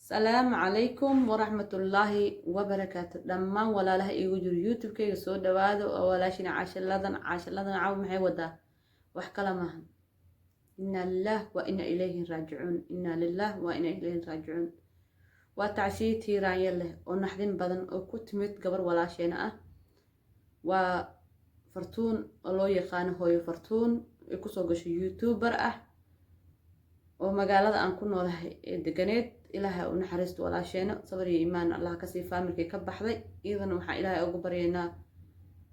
السلام عليكم ورحمة الله وبركاته. لما ولا له يوجد يوتيوب كي يسود دوادو ولا شيء عاش لذن عاو محي ودا وحكلا معهم. إنا لله وإنا إليه راجعون. إنا لله وإنا إليه راجعون. وتعشي تيران يله ونحدين بدن وكنت مت قبر ولا شيء وفرتون الله يقان هو يفرتون يكسو قش يوتيوبر ومقالة أن كنا له دقنيت إلها ونحرست ولا شيء صبري إيمان الله كسي فامرك كبحضي إذا وحا إلهي أقبرينا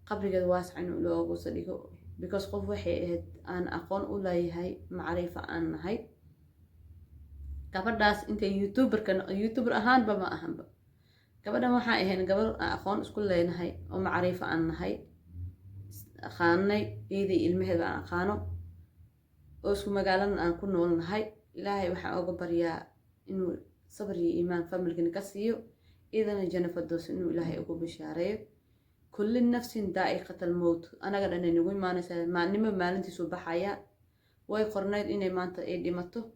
قبل قد واسع إنه لو أقول صديقه because قف وحي أن أقون أولاي هاي معرفة أن هاي قبل داس أنت يوتيوبر كان يوتيوبر أهان بما أهم قبل ما حا إهين قبل أقون اسكول لين هاي ومعرفة أن هاي خاني إيدي المهد أنا خانو واسكو مقالة أن كنا لنا هاي إلهي وحا أقبريا إنه صبري إيمان فاملكن كسيو إذا جنة فردوس إنه إلهي أقول بشاريه كل النفس دائقة الموت أنا قد أنا نقول ما نسأل ما نما ما ننتي صباحيا ويقرنيت إني ما أنت إيه دمته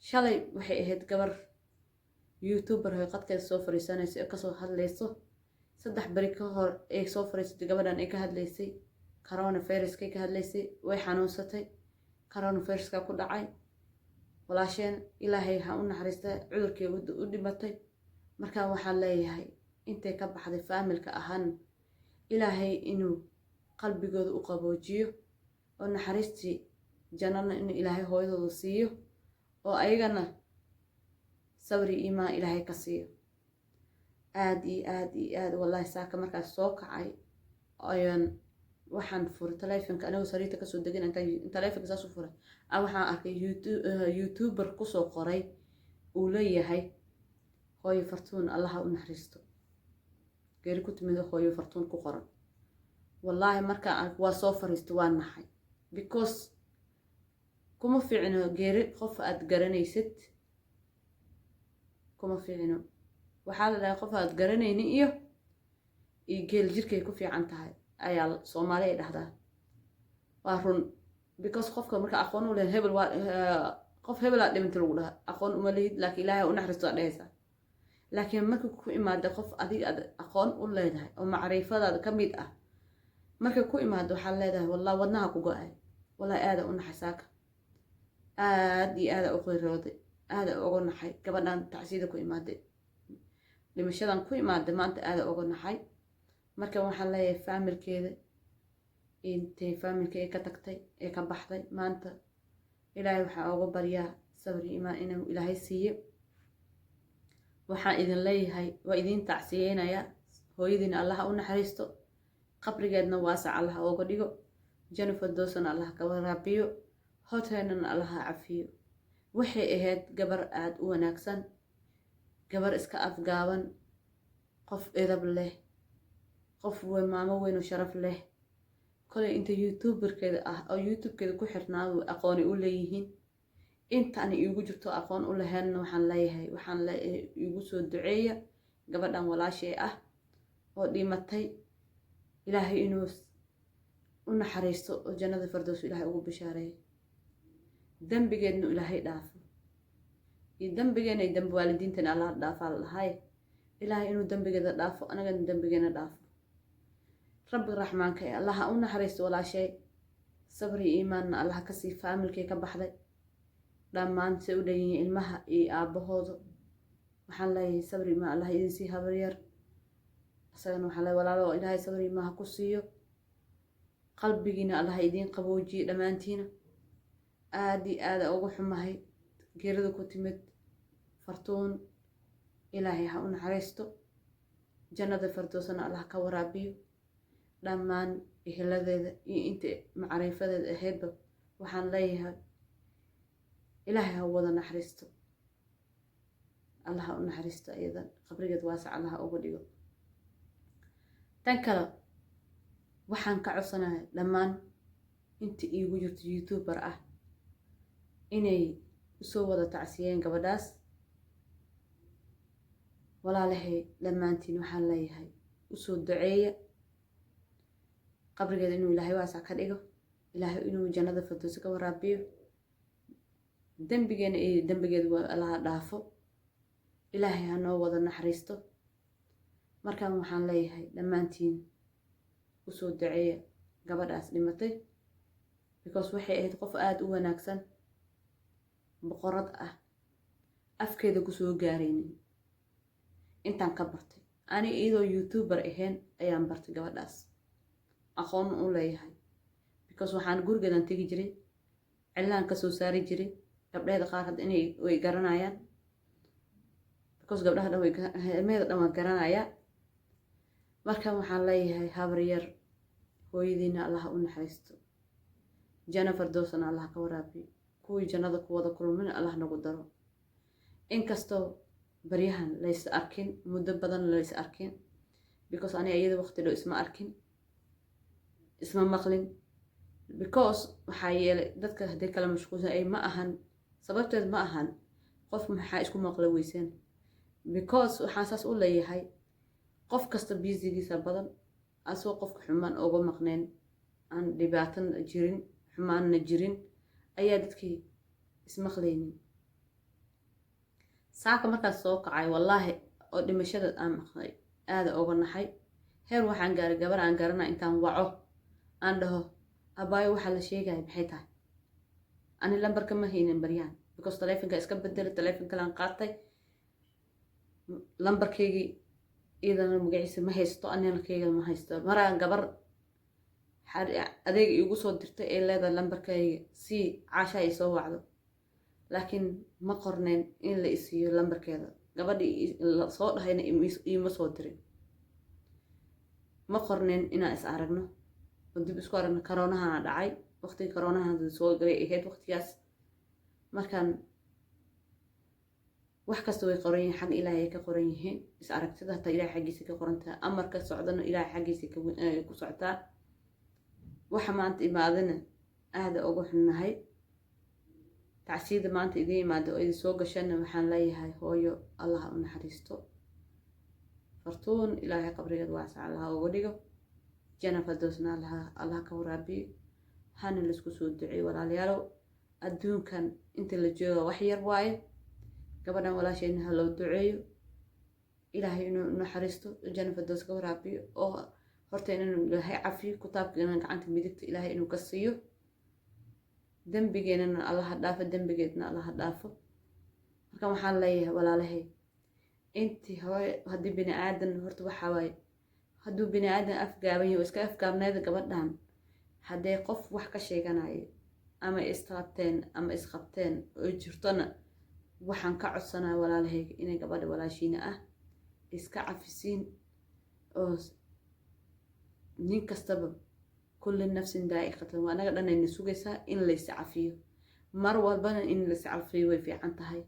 شالي وحي إهد قبر يوتيوبر هي قد كده سوفري سنة كسو هاد ليسو صدح بريكو هور إيه سوفري ستي قبر أن إيه كهاد ليسي كورونا فيروس كي كهاد ليسي ويحانوستي كورونا فيروس كا كود عاي walaasheen ilaahay ha u naxariista cudurkii u dhimatay markaa waxaan leeyahay intay ka baxday faamilka ahaan ilaahay inuu qalbigooda u qaboojiyo oo naxariistii jannana inuu ilaahay hooyadooda siiyo oo ayagana sabri iimaan ilaahay ka siiyo aad wallahi saaka markaas soo kacay ayaan waxaan furay taleefanka anigu sariirta kasoo degin intaan taleefanka saas u furay waxaan arkay youtuber kusoo qoray uu leeyahay hooyo fartuun allaha u naxariisto geeri ku timid hooyo fartuun ku qoran wallahi markaan waa soo fariisto waan naxay because kuma fiicno geeri qof aad garanaysid kuma fiicno waxaa la dhahay qof aad garanayni iyo geel jirkay ku fiican tahay ayaa Soomaaliya dhahdaa waa run because qofka marka aqoon u leh hebel waa qof hebel aad dhimantay lagu dhaha aqoon uma leeyahay laakiin ilaahay u naxariisto dhaysa laakiin marka ku imaado qof adiga aqoon u leedahay oo macrifadaada kamid ah marka ku imaado waxa leedahay wallahi wadnaha ku go'ay wallahi aad u naxasaaka aad u qeyrooday aad ugu naxay gabadhan tacsiida ku imaaday dhimashadan ku imaaday maanta aad ugu naxay marka waxaan leeyahay faamilkeeda intay faamilka ka tagtay ee ka baxday maanta ilaahay waxa ugu baryaa sabri iimaan inuu ilaahay siiyo waxaan idin leeyahay waa idin tacsiyeynaya hooyadiina allah u naxariisto qabrigeedna waasac allah uga dhigo janafad doosan allah ka waraabiyo hoteelna allah cafiyo waxay ahayd gabar aad u wanaagsan gabar iska afgaaban qof edab leh qof weyn maamo weyn oo sharaf leh kale inta youtuberkeeda oo youtube-keeda ku xirnaado aqoon u leeyihiin inta aan iigu jirto aqoon u lahayn waxaan leeyahay iigu soo duceeya gabadhan walaashay oo dhimatay ilaahay inuu u naxariisto oo jannada firdaws ilaahay ugu bishaareeyo dambigeedna ilaahay dhaafo dambigeena iyo dambi waalidiinteena Allah dhaafaa lahay ilaahay inuu dambigeeda dhaafo anagana dambigeena dhaafo رب الرحمن كي الله أنا حريص ولا شيء صبري إيمان الله كسي فامل كي كبحدي لما أنت سؤالي المها أبهوض وحلا صبري ما الله ينسيها برير أصلا وحلا ولا لا إلهي صبري ما هكسيه قلبي جينا الله يدين قبوجي لما أنتينا آدي أوجح ما هي جيرد كتمت فرتون إلهي هؤلاء حريصته جنة الفردوسنا الله كورابيو dhammaan eheladeeda iyo inta macrifadeeda ahaydba waxaan leeyahay ilaahay ha wada naxariisto allah u naxariisto ayadan qabrigeed waasac allah uga dhigo tan kale waxaan ka codsanahay dhammaan inta iigu jirto youtuber inay soo wada tacsiyeen gabadhaas walaalahay dhammaantiin waxaan leeyahay usoo duceeya qabrigeeda inuu ilaahay waasac ka dhigo ilaahay inuu jannada firdaws ka waraabiyo dambigeena iyo dambigeeda Allah dhaafo ilaahay ha noo wada naxariisto. markaan waxaan leeyahay dhammaantiin usoo duceeya gabadhaas dhimatay, because waxay ahayd qof aada u wanaagsan, boqorad ah, afkeeda kusoo gaaraynin. intaan ka bartay ani iyadoo youtuber ahayn ayaan bartay gabadhaas, aqoon u leeyahay, because waxaan gurigeedan tegi jiray, cilaan kasoo saari jiray. gabdheeda qaar hadda inay way garanayaan, because gabdhaha dhan ilmeeda dhan waa garanayaa. markaan waxaan leeyahay habar yar, hooyadiina allah u naxariisto, janno firdowsna allah ka waraabiyo, kuwii jannada ku wada kulmin allah nagu daro. inkastoo baryahan lays arkin, muddo badan lays arkin, because ani iyada waqti dhow isma arkin, isma maqlin, because waxaa yeelay dadka hadday kala mashquulsan ay ma ahan sababteed, ma ahan qof maxaa isku maqla weyseen, because waxaan saas u leeyahay qof kasta biisigiisa badan, asoo qofka xumaan uga maqneen, aan dhibaatana jirin, xumaanna jirin, ayaa dadkii ismaqlaynin. saaka markaas soo kacay wallaahi oo dhimashada aan maqlay aada uga naxay. heer waxaan gaaray gabar aan garanaa intaan waco aan dhaho abaayo waxaa la sheegaya maxay tahay. ani lambarka ma haynin baryahan, because taleefonka iska bedelay, taleefon kalaan qaatay, lambarkaygii iyadana magaciisa ma haysto, anilkayga ma haysto. maraan gabar adeeg igu soo dirtay ee leedahay lambarkayga si caasha ay soo wacdo, laakiin ma qorneen in la isiiyo lambarkeeda. gabadhii soo dhahayna iima soo dirin, ma qorneen inaan is aragno oo dib isku aragno. karoonahana dhacay, waqtigii karoonahana soo galay ahayd waqtigaas. markaan wax kasta way qoran yihiin, xag ilaahay ka qoran yihiin, is aragtida hataa ilaahay xaggiisa ka qorantaa, amarka socdana ilaahay xaggiisa ku socotaa. waxa maanta imaadana aada uga xunnahay. tacsiida maanta idiin imaada oo idin soo gashana waxaan leeyahay hooyo allah u naxariisto, fartuun ilaahay qabrigeed waasac allah uga dhigo, janno firdowsna allah ka waraabiyo. hana laisku soo duceeyo walaalayaalow, adduunkan inta la jooga wax yar waaye. gabadhan walaashayna ha loo duceeyo, ilaahay inuu naxariisto, janno firdows ka waraabiyo, oo horteena inuu ilaahay cafiyo, kitaabkeena gacanta midigta ilaahay inuu ka siiyo, dembigeenana allaha dhaafo, dembigeedna allaha dhaafo. marka waxaan leeyahay walaalahay, intii hore haddii bini aadan horta waxaa waaye, hadduu bini aadan afgaaban yahay oo iska afgaabneeda gabadhan, hadday qof wax ka sheeganayo ama istaabteen ama isqabteen oo jirtona, waxaan ka codsanaa walaalahayga inay gabadha walaashiina ah iska cafisiin. oo nin kastaba kulli nafsin daa'iqatan, waa anaga dhan ayna sugaysaa in lays cafiyo. mar walbana in lays cafiyo way fiican tahay.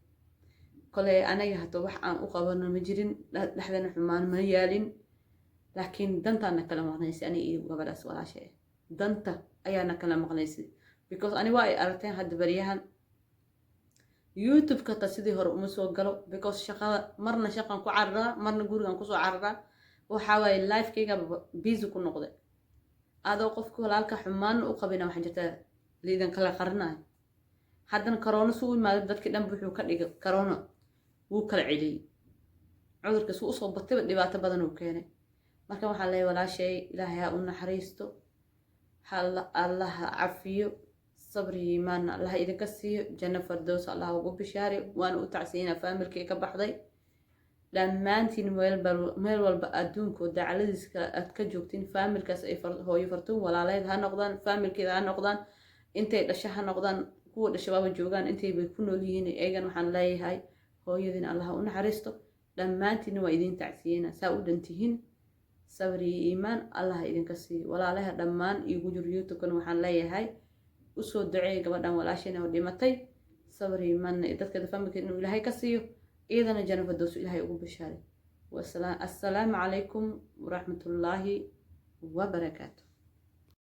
kole anaga hata wax aan u qabano ma jirin, dhexdana xumaan ma yaalin, laakiin dantaana kala maqnaysay ani iyo gabadhaas walaasha ah. danta ayaana kala maqnaysay, because ani waa ay aragteen hadda baryahan youtube-ka ta sidii hore uma soo galo, because shaqada marna shaqan ku cararaa, marna gurigan kusoo cararaa. waxaa waaye lifekayga busy ku noqday. adoo qofka walaalka xumaan u qabina waxaa jirta liidan kala qarinayo. haddana corona suu imaado dadkii dhan wuxuu ka dhigay corona wuu kala celiyey, cudurka suu usoo batayba dhibaato badan uu keenay. marka waxaa leeyahay walaashay ilaahay ha u naxariisto, allah ha cafiyo, sabri iimaanna allah idinka siiyo, janno firdows allah ugu bishaari. waana u tacsiinaa faamilkii ka baxday dhammaantiin, meel walba adduunka oo dacaladiiska aad ka joogtiin, faamilkaas ay hooyo fartuun walaaleed ha noqdaan, faamilkeeda ha noqdaan, intay dhasha ha noqdaan, kuwa dhashabaaba joogaan, intay bay ku nool yihiin. eegan waxaan leeyahay hooyadiina allah u naxariisto, dhammaantiina waa idin tacsiyeena saa u dhantihiin. sabri iyo iimaan allah idinka siiyo. walaalaha dhammaan igu jir youtube-kan waxaan leeyahay usoo duceeya gabadhan walaashayna oo dhimatay, sabri iimaanna dadkeeda faamilkeeda inuu ilaahay ka siiyo, iyadana janno firdows ilaahay ugu bishaaray. assalaamu calaykum waraxmatullaahi wabarakaatu.